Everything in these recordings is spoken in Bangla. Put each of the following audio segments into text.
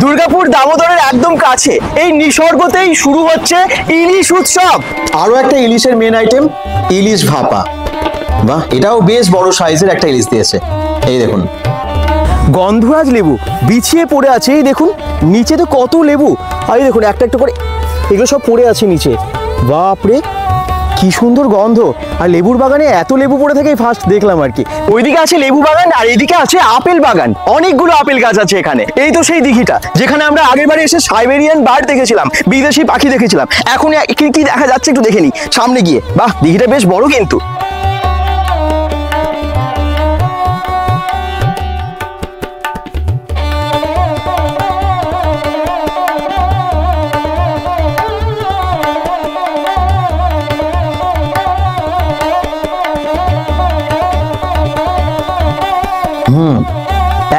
দুর্গাপুর দামোদরের একদম কাছে এই নিসর্গতেই শুরু হচ্ছে ইলিশ উৎসব। আরো একটা ইলিশের মেন আইটেম ইলিশ ভাপা। বাহ, এটাও বেশ বড় সাইজের একটা ইলিশ দিয়েছে। এই দেখুন গন্ধরাজ লেবু বিছিয়ে পড়ে আছে, এই দেখুন নিচে তো কত লেবু, আর এই দেখুন একটা একটা করে এগুলো সব পড়ে আছে নিচে। বাপরে কি সুন্দর গন্ধ, আর লেবুর বাগানে এত লেবু পড়ে থেকে ফার্স্ট দেখলাম আর কি। ওইদিকে আছে লেবু বাগান আর এইদিকে আছে আপেল বাগান, অনেকগুলো আপেল গাছ আছে এখানে। এই তো সেই দিঘিটা যেখানে আমরা আগের বারে এসে সাইবেরিয়ান বার্ড দেখেছিলাম, বিদেশি পাখি দেখেছিলাম। এখন কি দেখা যাচ্ছে একটু দেখে নি সামনে গিয়ে। বাহ, দিঘিটা বেশ বড় কিন্তু।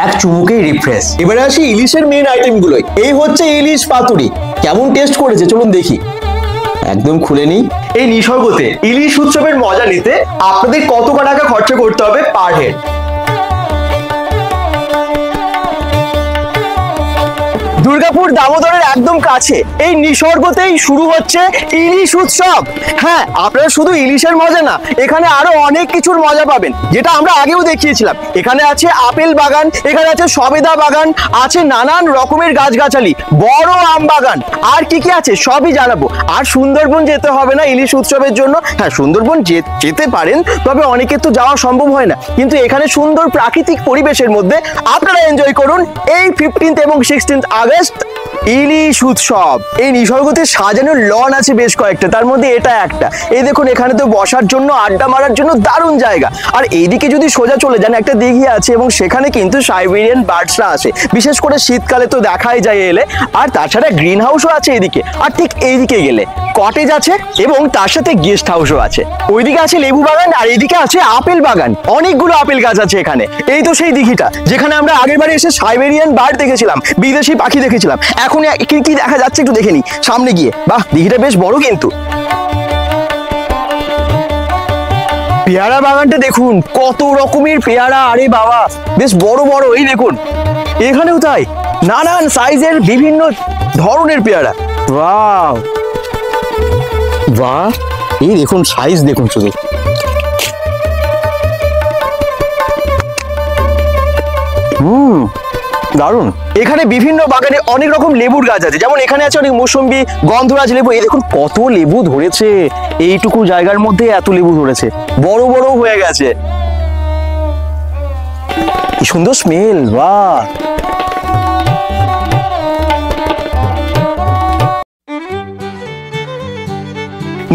এক চুমুকেই রিফ্রেশ। এবারে আসি ইলিশের মেন আইটেম গুলোই। এই হচ্ছে ইলিশ পাতুরি। কেমন টেস্ট করেছে চলুন দেখি। একদম খুলে নিই। এই নিসর্গতে ইলিশ উৎসবের মজা নিতে আপনাদের কত টাকা খরচা করতে হবে পার হেড? দুর্গাপুর দামোদরের একদম কাছে এই নিসর্গতেই শুরু হচ্ছে ইলিশ উৎসব। হ্যাঁ, আপনারা শুধু ইলিশের মজা না, এখানে আরো অনেক কিছুর মজা পাবেন, যেটা আমরা আগেও দেখিয়েছিলাম। এখানে আছে আপেল বাগান, এখানে আছে সবেদা বাগান, আছে নানান রকমের গাছগাছালি, বড় আম বাগান, আর কি কি আছে সবই জানাবো। আর সুন্দরবন যেতে হবে না ইলিশ উৎসবের জন্য। হ্যাঁ, সুন্দরবন যেতে পারেন, তবে অনেকের তো যাওয়া সম্ভব হয় না। কিন্তু এখানে সুন্দর প্রাকৃতিক পরিবেশের মধ্যে আপনারা এনজয় করুন এই 15th এবং 16th আগস্ট ইলিশ উৎসব। এই নিসর্গতে সাজানো লন আছে বেশ কয়েকটা, তার মধ্যে এটা একটা। এই দেখুন এখানে তো বসার জন্য, আড্ডা মারার জন্য দারুণ জায়গা। আর এইদিকে যদি সোজা চলে যান একটা দিঘি আছে, এবং সেখানে কিন্তু সাইবেরিয়ান বার্ডসরা আসে, বিশেষ করে শীতকালে তো দেখাই যায় এলে। আর তাছাড়া গ্রিন হাউসও আছে এইদিকে। আর ঠিক এইদিকে গেলে কটেজ আছে এবং তার সাথে গেস্ট হাউসও আছে। ওইদিকে আছে লেবু বাগান আর এইদিকে আছে আপেল বাগান, অনেকগুলো আপেল গাছ আছে এখানে। এই তো সেই দিঘিটা যেখানে আমরা আগের বারে এসে সাইবেরিয়ান বার্ড দেখেছিলাম, বিদেশি পাখি দেখেছিলাম। এখন কি দেখা যাচ্ছে একটু দেখে নি সামনে গিয়ে। বাহ, দিঘিটা বেশ বড় কিন্তু। পেয়ারা বাগানটা দেখুন, কত রকমের পেয়ারা, আরে বাবা বেশ বড় বড়। এই দেখুন এখানেও তাই, নানান সাইজের বিভিন্ন ধরনের পেয়ারা। ওয়াও, বাহ, এই দেখুন সাইজ দেখুন শুধু। দারুণ। এখানে বিভিন্ন বাগানে অনেক রকম লেবুর গাছ আছে, যেমন এখানে আছে অনেক মৌসুম্বি, গন্ধরাজ লেবু। এই দেখুন কত লেবু ধরেছে, এইটুকু জায়গার মধ্যে এত লেবু ধরেছে, বড় বড় হয়ে গেছে। কি সুন্দর স্মেল, বাহ।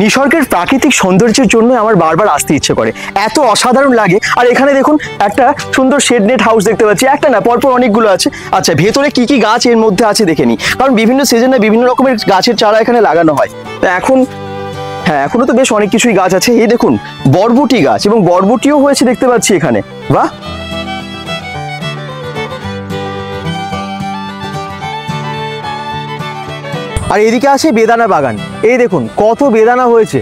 নিসর্গের প্রাকৃতিক সৌন্দর্যের জন্য আমার বারবার আসতে ইচ্ছে করে, এত অসাধারণ লাগে। আর এখানে দেখুন একটা সুন্দর শেড নেট হাউস দেখতে পাচ্ছি, একটা না পরপর অনেকগুলো আছে। আচ্ছা, ভেতরে কি কি গাছ এর মধ্যে আছে দেখে নি, কারণ বিভিন্ন সিজনে বিভিন্ন রকমের গাছের চারা এখানে লাগানো হয়। তো এখন হ্যাঁ, এখনো তো বেশ অনেক কিছুই গাছ আছে। এই দেখুন বরবটি গাছ, এবং বরবটিও হয়েছে দেখতে পাচ্ছি এখানে। বাহ, আর এদিকে আছে বেদানা বাগান। এই দেখুন কত বেদানা হয়েছে,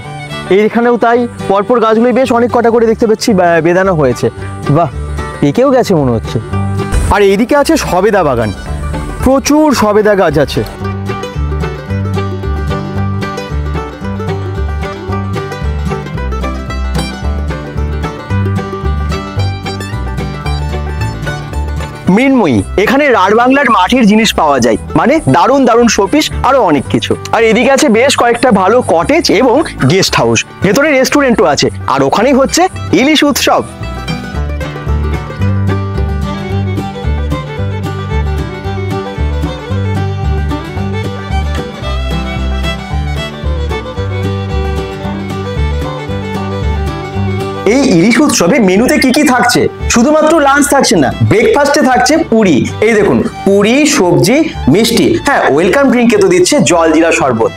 এইখানেও তাই পরপর গাছগুলো বেশ অনেক কটা করে দেখতে পাচ্ছি বেদানা হয়েছে। বাহ, পেকেও গেছে মনে হচ্ছে। আর এইদিকে আছে সবেদা বাগান, প্রচুর সবেদা গাছ আছে। মৃন্ময়ী, এখানে রাঢ় মাটির জিনিস পাওয়া যায়, মানে দারুণ দারুণ শোপিস, আরো অনেক কিছু। আর এদিকে আছে বেশ কয়েকটা ভালো কটেজ এবং গেস্ট হাউস, ভেতরে রেস্টুরেন্টও আছে। আর ওখানেই হচ্ছে ইলিশ উৎসব। এই ইলিশ উৎসবে মেনুতে কি কি থাকছে? শুধুমাত্র লাঞ্চ থাকছে না, ব্রেকফাস্টে থাকছে পুরি। এই দেখুন পুরি, সবজি, মিষ্টি। হ্যাঁ, ওয়েলকাম ড্রিঙ্কে তো দিচ্ছে জল জিরা শরবত।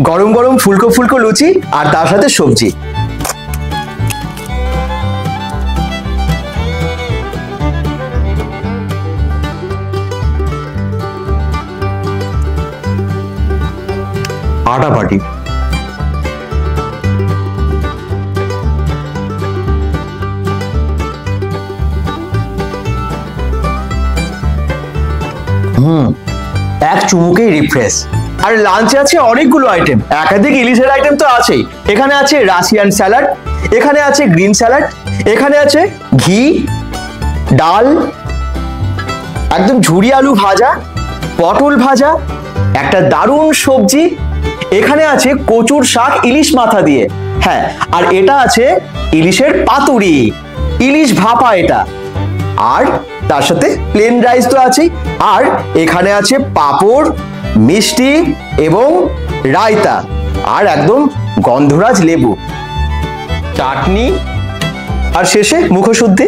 গরম গরম ফুলকো ফুলকো লুচি, আর তার সাথে সবজি। আটা পাটি। এক চুমুকেই রিফ্রেশ। আর লাঞ্চে আছে অনেকগুলো আইটেম, একাধিক ইলিশের আইটেম তো আছেই। এখানে আছে রাশিয়ান স্যালাড, এখানে আছে গ্রিন স্যালাড, এখানে আছে ঘি, ডাল, একদম ঝুরি আলু ভাজা, পটল ভাজা, একটা দারুণ সবজি, এখানে আছে কচুর শাক ইলিশ মাথা দিয়ে, হ্যাঁ, আর এটা আছে ইলিশের পাতুরি, ইলিশ ভাপা এটা, আর তার সাথে প্লেন রাইস তো আছেই, আর এখানে আছে পাঁপড়, মিষ্টি এবং রায়তা, আর একদম গন্ধরাজ লেবু, চাটনি, আর শেষে মুখশুদ্ধি।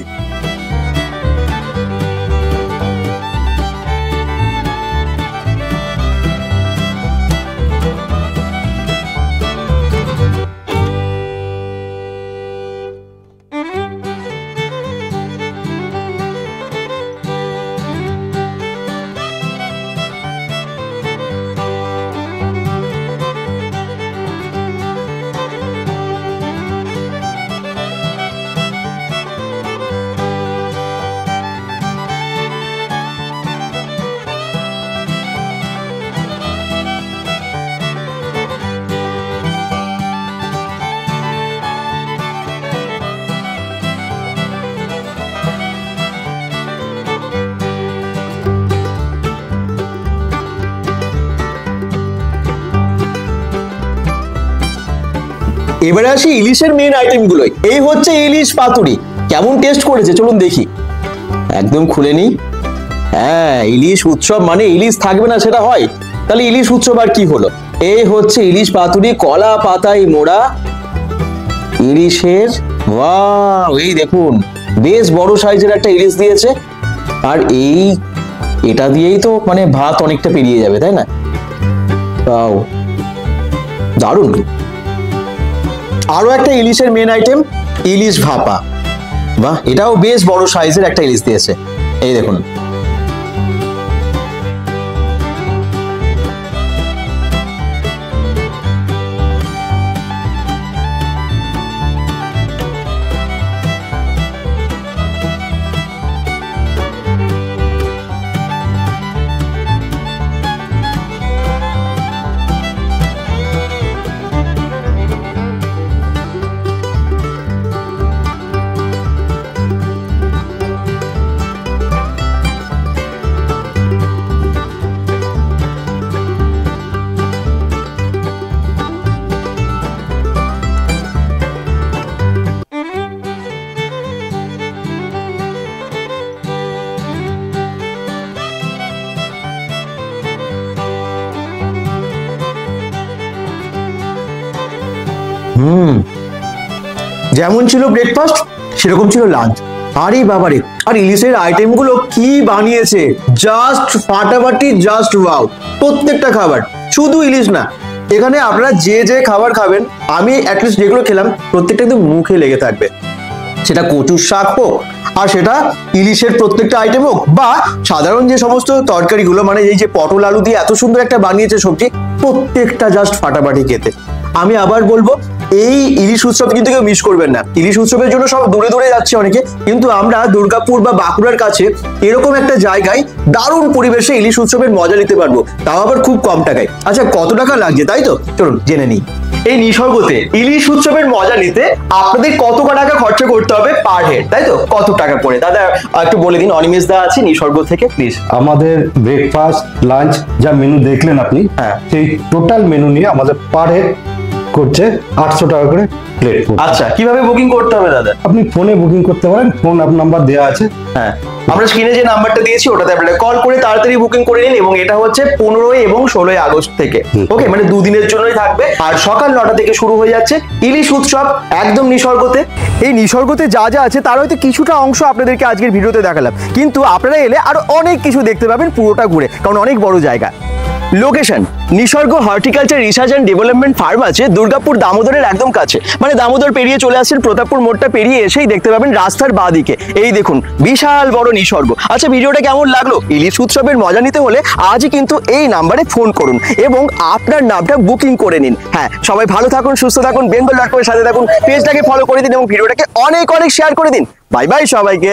এবারে আসি ইলিশের মেন আইটেম গুলোই। এই হচ্ছে ইলিশ পাতুরি, কেমন টেস্ট করেছে চলুন দেখি। একদম খুলে নিই। হ্যাঁ, ইলিশ উৎসব মানে ইলিশ থাকবে না সেটা হয়? তাহলে ইলিশ উৎসব আর কি হলো। এই হচ্ছে ইলিশ পাতুরি, কলা পাতায় মোড়া ইলিশের। ওয়াও, এই দেখুন বেশ বড় সাইজের একটা ইলিশ দিয়েছে, আর এটা দিয়েই তো মানে ভাত অনেকটা পেরিয়ে যাবে, তাই না? ওয়াও, দারুণ। আরো একটা ইলিশের মেন আইটেম ইলিশ ভাপা। বাহ, এটাও বেশ বড় সাইজের একটা ইলিশ দিয়েছে, এই দেখুন। যেমন ছিল ব্রেকফাস্ট সেরকম ছিল লাঞ্চ। আরে বাবারে, আর ইলিশের আইটেম গুলো কি বানিয়েছে, জাস্ট ফাটাফাটি, জাস্ট ওয়াও। প্রত্যেকটা খাবার, শুধু ইলিশ না, এখানে আপনারা যে যে খাবার খাবেন, আমি অ্যাটলিস্ট যেগুলো খেলাম প্রত্যেকটা কিন্তু মুখে লেগে থাকবে। সেটা কচুর শাক হোক, আর সেটা ইলিশের প্রত্যেকটা আইটেম হোক, বা সাধারণ যে সমস্ত তরকারিগুলো, মানে এই যে পটল আলু দিয়ে এত সুন্দর একটা বানিয়েছে সবজি, প্রত্যেকটা জাস্ট ফাটাফাটি খেতে। আমি আবার বলবো, এই ইলিশ উৎসব কিন্তু কেউ মিস করবেন না। ইলিশ উৎসবের জন্য সব দূরে দূরে যাচ্ছে অনেকে, কিন্তু আমরা দুর্গাপুর বা বাঁকুড়ার কাছে এরকম একটা জায়গায় দারুণ পরিবেশে ইলিশ উৎসবের মজা নিতে পারবো, তাও আবার খুব কম টাকায়। আচ্ছা, কত টাকা লাগছে তাই তো? চলুন জেনে নিই। এই নিসর্গতে ইলিশ উৎসবের মজা নিতে আপনাদের কত টাকা খরচা করতে হবে পার হেড, তাই তো? কত টাকা করে দাদা একটু বলে দিন। অনিমেষ দা আছে নিসর্গ থেকে, প্লিজ। আমাদের ব্রেকফাস্ট লাঞ্চ যা মেনু দেখলেন আপনি, হ্যাঁ, সেই টোটাল মেনু নিয়ে আমাদের পার হেড করছে 800 টাকা করে প্লেট। আচ্ছা, কিভাবে বুকিং করতে হবে দাদা? আপনি ফোনে বুকিং করতে পারেন, ফোন নাম্বার দেওয়া আছে। হ্যাঁ, আমরা স্ক্রিনে যে নাম্বারটা দিয়েছি ওটাতে আপনারা কল করে তাড়াতাড়ি বুকিং করে নিন, এবং এটা হচ্ছে 15 এবং 16 আগস্ট থেকে। ওকে, মানে দুদিনের জন্যই থাকবে, আর সকাল 9টা থেকে শুরু হয়ে যাচ্ছে ইলিশ উৎসব একদম নিসর্গতে। এই নিসর্গতে যা যা আছে তার হয়তো কিছুটা অংশ আপনাদেরকে আজকের ভিডিওতে দেখালাম, কিন্তু আপনারা এলে আরো অনেক কিছু দেখতে পাবেন পুরোটা ঘুরে, কারণ অনেক বড় জায়গা। Location Nisarga horticulture research and development farm আছে দুর্গাপুর দামোদরের একদম কাছে, মানে দামোদর পেরিয়ে চলে আসছেন প্রতাপপুর মোড়টা পেরিয়ে এসেই দেখতে পাবেন রাস্তার বাঁদিকে এই দেখুন বিশাল বড় নিসর্গ। আচ্ছা, ভিডিওটা কেমন লাগলো? ইলিশ উৎসবের মজা নিতে হলে আজই কিন্তু এই নাম্বারে ফোন করুন এবং আপনার নামটা বুকিং করে নিন। হ্যাঁ, সবাই ভালো থাকুন, সুস্থ থাকুন, বেঙ্গল.com এর সাথে থাকুন, পেজটাকে ফলো করে দিন এবং ভিডিওটাকে অনেক অনেক শেয়ার করে দিন। বাই বাই সবাইকে।